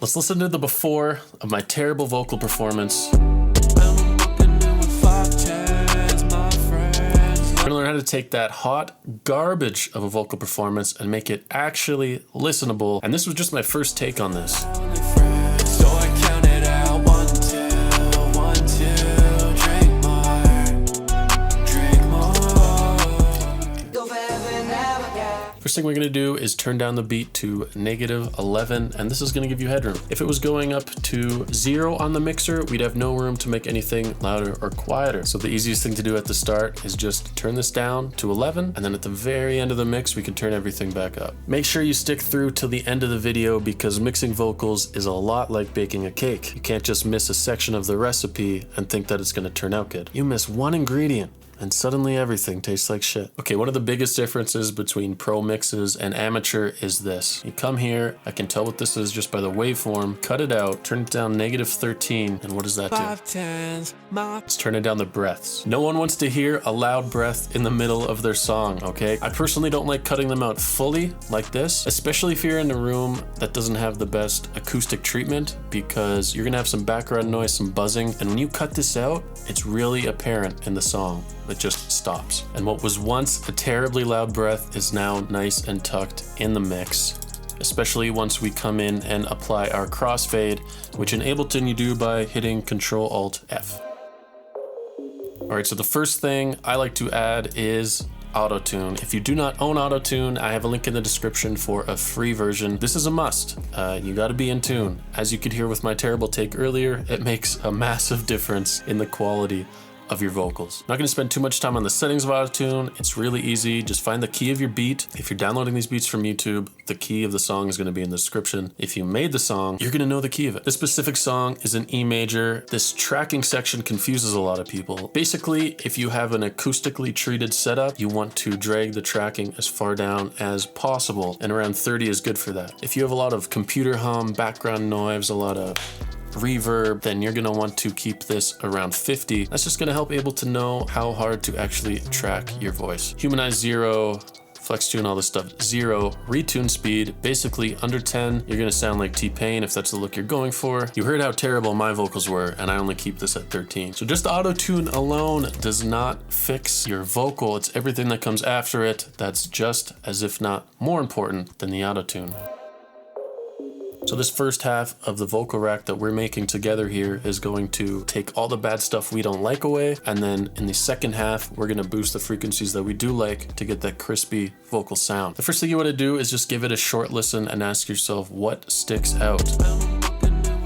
Let's listen to the before of my terrible vocal performance. We're gonna learn how to take that hot garbage of a vocal performance and make it actually listenable. And this was just my first take on this. First thing we're gonna do is turn down the beat to -11, and this is gonna give you headroom. If it was going up to 0 on the mixer, we'd have no room to make anything louder or quieter. So the easiest thing to do at the start is just turn this down to 11, and then at the very end of the mix, we can turn everything back up. Make sure you stick through till the end of the video because mixing vocals is a lot like baking a cake. You can't just miss a section of the recipe and think that it's gonna turn out good. You miss one ingredient, and suddenly everything tastes like shit. Okay, one of the biggest differences between pro mixes and amateur is this. You come here, I can tell what this is just by the waveform, cut it out, turn it down -13, and what does that do? It's turning down the breaths. No one wants to hear a loud breath in the middle of their song, okay? I personally don't like cutting them out fully like this, especially if you're in a room that doesn't have the best acoustic treatment, because you're gonna have some background noise, some buzzing, and when you cut this out, it's really apparent in the song. It just stops. And what was once a terribly loud breath is now nice and tucked in the mix, especially once we come in and apply our crossfade, which in Ableton you do by hitting Control-Alt-F. All right, so the first thing I like to add is Auto-Tune. If you do not own Auto-Tune, I have a link in the description for a free version. This is a must. You gotta be in tune. As you could hear with my terrible take earlier, it makes a massive difference in the quality of your vocals. Not gonna spend too much time on the settings of Auto-Tune. It's really easy. Just find the key of your beat. If you're downloading these beats from YouTube, the key of the song is gonna be in the description. If you made the song, you're gonna know the key of it. This specific song is an E major. This tracking section confuses a lot of people. Basically, if you have an acoustically treated setup, you want to drag the tracking as far down as possible, and around 30 is good for that. If you have a lot of computer hum, background noise, a lot of reverb, then you're gonna want to keep this around 50. That's just gonna help Ableton know how hard to actually track your voice. Humanize 0, flex tune, all this stuff 0, retune speed, basically under 10, you're gonna sound like T-Pain if that's the look you're going for. You heard how terrible my vocals were, and I only keep this at 13. So just Auto-Tune alone does not fix your vocal. It's everything that comes after it that's just as if not more important than the Auto-Tune. So this first half of the vocal rack that we're making together here is going to take all the bad stuff we don't like away, and then in the second half, we're gonna boost the frequencies that we do like to get that crispy vocal sound. The first thing you wanna do is just give it a short listen and ask yourself what sticks out.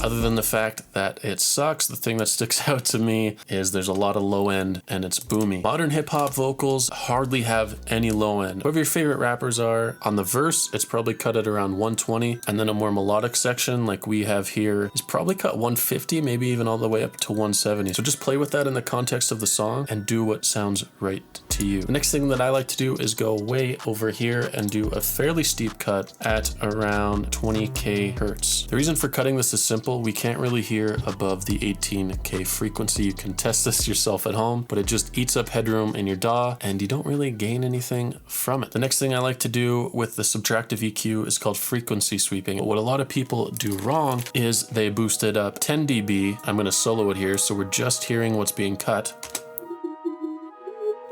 Other than the fact that it sucks, the thing that sticks out to me is there's a lot of low end and it's boomy. Modern hip hop vocals hardly have any low end. Whoever your favorite rappers are, on the verse, it's probably cut at around 120. And then a more melodic section like we have here is probably cut 150, maybe even all the way up to 170. So just play with that in the context of the song and do what sounds right to you. The next thing that I like to do is go way over here and do a fairly steep cut at around 20K hertz. The reason for cutting this is simple. We can't really hear above the 18K frequency. You can test this yourself at home, but it just eats up headroom in your DAW and you don't really gain anything from it. The next thing I like to do with the Subtractive EQ is called frequency sweeping. What a lot of people do wrong is they boost it up 10 dB. I'm gonna solo it here, so we're just hearing what's being cut.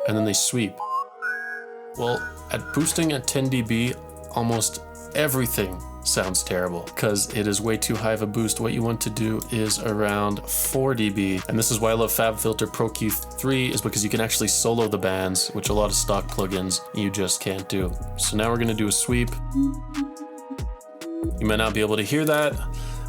And then they sweep. Well, at boosting at 10 dB, almost everything sounds terrible because it is way too high of a boost. What you want to do is around 4 dB. And this is why I love Fab Filter Pro-Q 3, is because you can actually solo the bands, which a lot of stock plugins you just can't do. So now we're gonna do a sweep. You might not be able to hear that,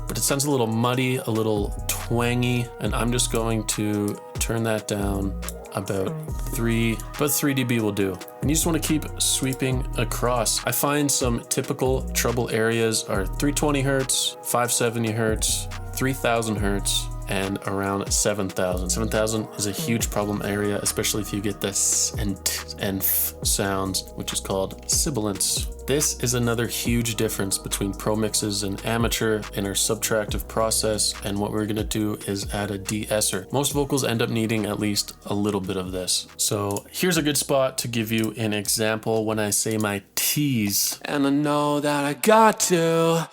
but it sounds a little muddy, a little twangy, and I'm just going to turn that down about 3 dB will do. And you just want to keep sweeping across. I find some typical trouble areas are 320 hertz, 570 hertz, 3000 hertz, and around 7,000. 7,000 is a huge problem area, especially if you get the s and t and f sounds, which is called sibilance. This is another huge difference between pro mixes and amateur in our subtractive process, and what we're gonna do is add a de-esser. Most vocals end up needing at least a little bit of this. So here's a good spot to give you an example when I say my T's. And I know that I got to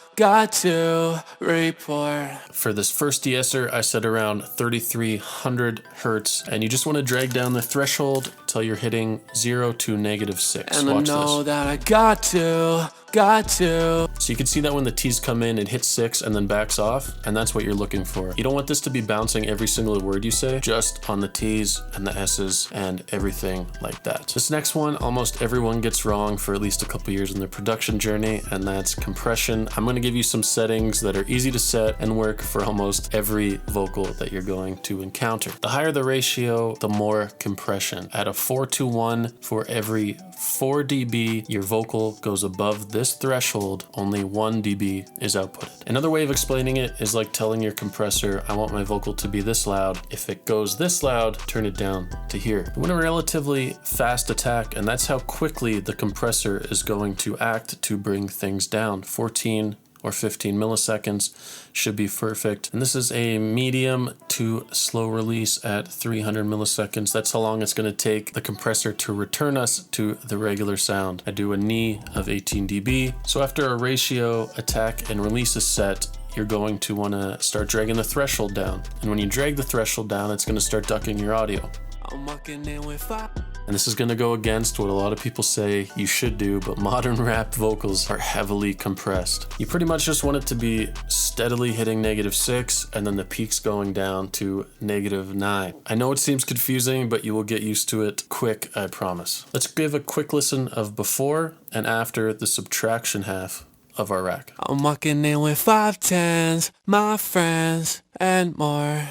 report. For this first de-esser, I set around 3300 hertz, and you just want to drag down the threshold till you're hitting 0 to -6. And watch I know this. that I got to. So you can see that when the T's come in, it hits 6 and then backs off, and that's what you're looking for. You don't want this to be bouncing every single word you say, just on the T's and the S's and everything like that. This next one, almost everyone gets wrong for at least a couple years in their production journey, and that's compression. I'm gonna give you some settings that are easy to set and work for almost every vocal that you're going to encounter. The higher the ratio, the more compression. At a 4:1 for every 4 dB, your vocal goes above this threshold, only 1 dB is outputted. Another way of explaining it is like telling your compressor, I want my vocal to be this loud. If it goes this loud, turn it down to here. We want a relatively fast attack, and that's how quickly the compressor is going to act to bring things down. 14 or 15 milliseconds should be perfect. And this is a medium to slow release at 300 milliseconds. That's how long it's gonna take the compressor to return us to the regular sound. I do a knee of 18 dB. So after a ratio, attack, and release is set, you're going to wanna start dragging the threshold down. And when you drag the threshold down, it's gonna start ducking your audio. I'm walking in with fire. And this is gonna go against what a lot of people say you should do, but modern rap vocals are heavily compressed. You pretty much just want it to be steadily hitting -6 and then the peaks going down to -9. I know it seems confusing, but you will get used to it quick, I promise. Let's give a quick listen of before and after the subtraction half of our rack. I'm walking in with 510s, my friends, and more.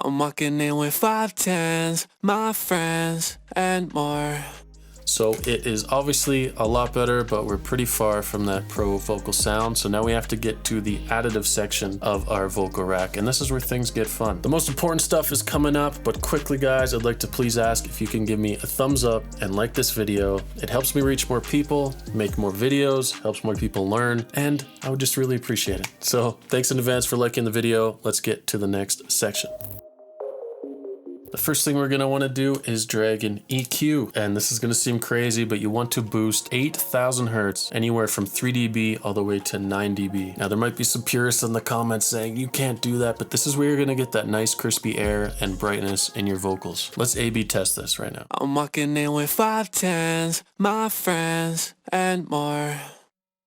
I'm walking in with 510s, my friends, and more. So it is obviously a lot better, but we're pretty far from that pro vocal sound. So now we have to get to the additive section of our vocal rack, and this is where things get fun. The most important stuff is coming up, but quickly guys, I'd like to please ask if you can give me a thumbs up and like this video. It helps me reach more people, make more videos, helps more people learn, and I would just really appreciate it. So thanks in advance for liking the video. Let's get to the next section. The first thing we're gonna wanna do is drag an EQ, and this is gonna seem crazy, but you want to boost 8,000 hertz, anywhere from 3 dB all the way to 9 dB. Now there might be some purists in the comments saying you can't do that, but this is where you're gonna get that nice crispy air and brightness in your vocals. Let's A/B test this right now. I'm walking in with 510s, my friends, and more.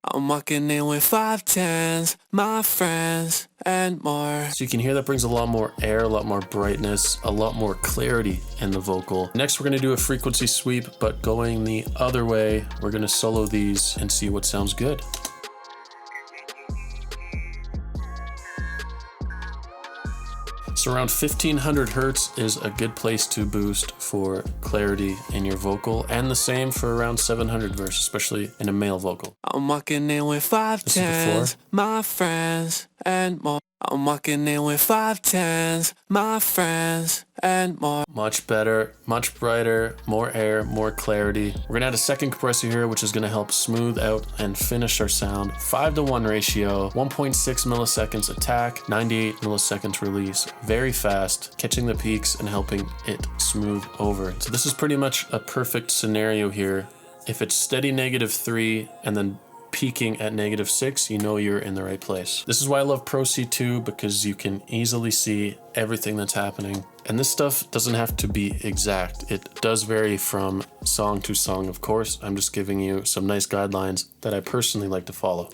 I'm walking in with 510s, my friends, and more. So you can hear that brings a lot more air, a lot more brightness, a lot more clarity in the vocal. Next, we're gonna do a frequency sweep, but going the other way, we're gonna solo these and see what sounds good. So around 1500 hertz is a good place to boost for clarity in your vocal, and the same for around 700 verse, especially in a male vocal. I'm walking in with 510s, my friends, and more. I'm walking in with 510s, my friends, and more. Much better, much brighter, more air, more clarity. We're gonna add a second compressor here, which is gonna help smooth out and finish our sound. 5:1 ratio, 1.6 milliseconds attack, 98 milliseconds release. Very fast, catching the peaks and helping it smooth over. So this is pretty much a perfect scenario here. If it's steady -3 and then peaking at -6, you know you're in the right place. This is why I love Pro C2, because you can easily see everything that's happening. And this stuff doesn't have to be exact. It does vary from song to song, of course. I'm just giving you some nice guidelines that I personally like to follow.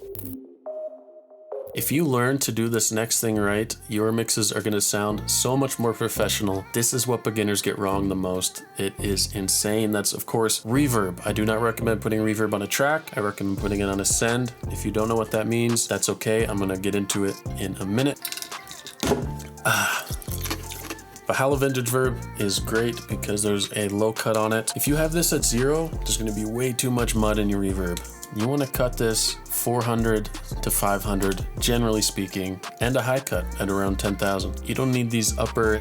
If you learn to do this next thing right, your mixes are gonna sound so much more professional. This is what beginners get wrong the most. It is insane. That's of course reverb. I do not recommend putting reverb on a track. I recommend putting it on a send. If you don't know what that means, that's okay. I'm gonna get into it in a minute. Valhalla Vintage Verb is great because there's a low cut on it. If you have this at 0, there's gonna be way too much mud in your reverb. You wanna cut this 400 to 500, generally speaking, and a high cut at around 10,000. You don't need these upper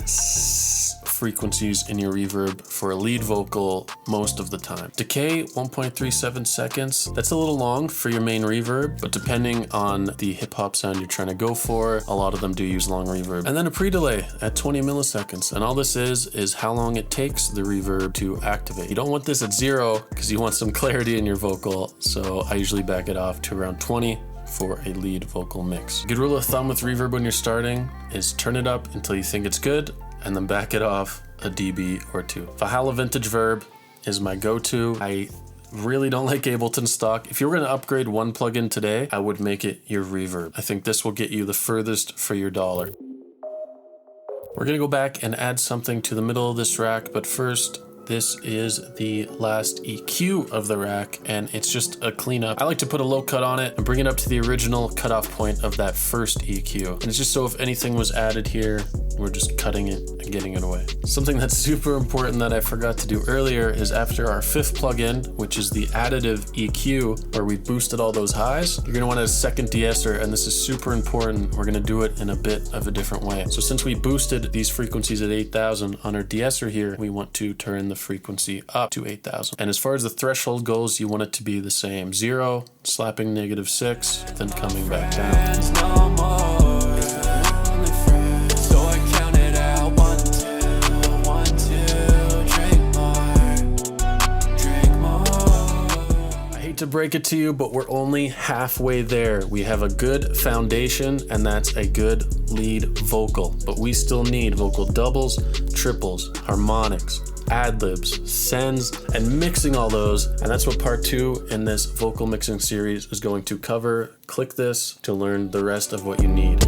frequencies in your reverb for a lead vocal most of the time. Decay, 1.37 seconds. That's a little long for your main reverb, but depending on the hip hop sound you're trying to go for, a lot of them do use long reverb. And then a pre-delay at 20 milliseconds. And all this is how long it takes the reverb to activate. You don't want this at 0 because you want some clarity in your vocal. So I usually back it off to around 20 for a lead vocal mix. Good rule of thumb with reverb when you're starting is turn it up until you think it's good and then back it off a dB or 2. Valhalla Vintage Verb is my go-to. I really don't like Ableton stock. If you were going to upgrade one plugin today, I would make it your reverb. I think this will get you the furthest for your dollar. We're going to go back and add something to the middle of this rack, but first, this is the last EQ of the rack, and it's just a cleanup. I like to put a low cut on it and bring it up to the original cutoff point of that first EQ. And it's just so if anything was added here, we're just cutting it and getting it away. Something that's super important that I forgot to do earlier is after our 5th plugin, which is the additive EQ, where we boosted all those highs, you're gonna want a second de-esser, and this is super important. We're gonna do it in a bit of a different way. So since we boosted these frequencies at 8,000 on our de-esser here, we want to turn the frequency up to 8,000. And as far as the threshold goes, you want it to be the same. 0, slapping -6, then coming back down. To break it to you, but we're only halfway there. We have a good foundation, and that's a good lead vocal, but we still need vocal doubles, triples, harmonics, ad-libs, sends, and mixing all those. And that's what part 2 in this vocal mixing series is going to cover. Click this to learn the rest of what you need.